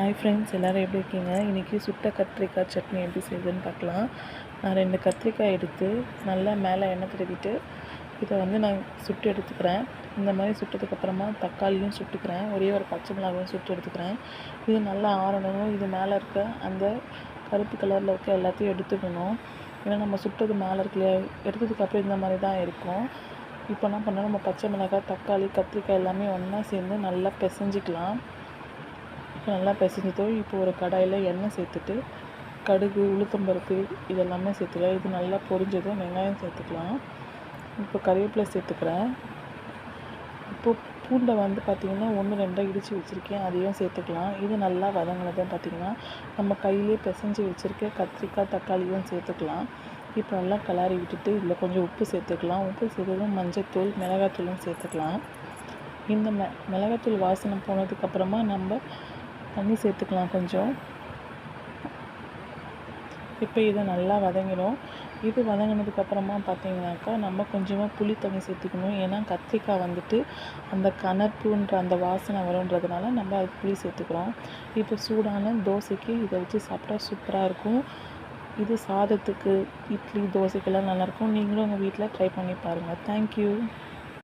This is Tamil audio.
ஹாய் ஃப்ரெண்ட்ஸ், எல்லோரும் எப்படி இருக்கீங்க? இன்றைக்கி சுட்ட கத்திரிக்காய் சட்னி எப்படி செய்யுதுன்னு பார்க்கலாம். நான் 2 கத்திரிக்காய் எடுத்து நல்லா மேலே எண்ணெய் தடவிட்டு இதை நான் சுட்டு எடுத்துக்கிறேன். இந்த மாதிரி சுட்டதுக்கப்புறமா தக்காளியும் சுட்டுக்கிறேன். ஒரே ஒரு பச்சை மிளகாயும் சுட்டு எடுத்துக்கிறேன். இது நல்லா ஆறணும். இது மேலே இருக்க அந்த கருப்பு கலரில் இருக்க எல்லாத்தையும் எடுத்துக்கணும். ஏன்னா நம்ம சுட்டது மேலே இருக்குல்லையா, எடுத்ததுக்கப்புறம் இந்த மாதிரி தான் இருக்கும். இப்போ என்ன பண்ணால் நம்ம பச்சை மிளகாய், தக்காளி, கத்திரிக்காய் எல்லாமே ஒன்றா சேர்ந்து நல்லா பிசைஞ்சிக்கலாம். நல்லா பிசைஞ்சிட்டு இப்போ ஒரு கடாயில் எண்ணெய் சேர்த்துட்டு கடுகு, உளுத்தம்பருப்பு இதெல்லாமே சேர்த்துக்கலாம். இது நல்லா பொரிஞ்சதும் வெங்காயம் சேர்த்துக்கலாம். இப்போ கறிவேப்பிலை சேர்த்துக்கிறேன். இப்போ பூண்டை பார்த்திங்கன்னா 1-2 இடித்து வச்சுருக்கேன், அதையும் சேர்த்துக்கலாம். இது நல்லா வதங்கினதும் பார்த்திங்கன்னா நம்ம கையிலே பிசைஞ்சு வச்சுருக்க கத்திரிக்காய், தக்காளியும் சேர்த்துக்கலாம். இப்போ நல்லா கிளறி விட்டுட்டு இதில் கொஞ்சம் உப்பு சேர்த்துக்கலாம். உப்பு சேர்த்ததும் மஞ்சத்தூள், மிளகாத்தூளும் சேர்த்துக்கலாம். இந்த மிளகாத்தூள் வாசனை போனதுக்கப்புறமா நம்ம தண்ணி சேர்த்துக்கலாம் கொஞ்சம். இப்போ இதை நல்லா வதங்கிடும். இது வதங்கினதுக்கப்புறமா பார்த்திங்கனாக்கா நம்ம கொஞ்சமாக புளி தண்ணி சேர்த்துக்கணும். ஏன்னா கத்திரிக்காய் அந்த கனப்புன்ற அந்த வாசனை வருன்றதுனால நம்ம அது புளி சேர்த்துக்கிறோம். இப்போ சூடான தோசைக்கு இதை வச்சு சாப்பிட்டா சூப்பராக இருக்கும். இது சாதத்துக்கு, இட்லி, தோசைக்கெல்லாம் நல்லாயிருக்கும். நீங்களும் உங்கள் வீட்டில் ட்ரை பண்ணி பாருங்கள். தேங்க்யூ.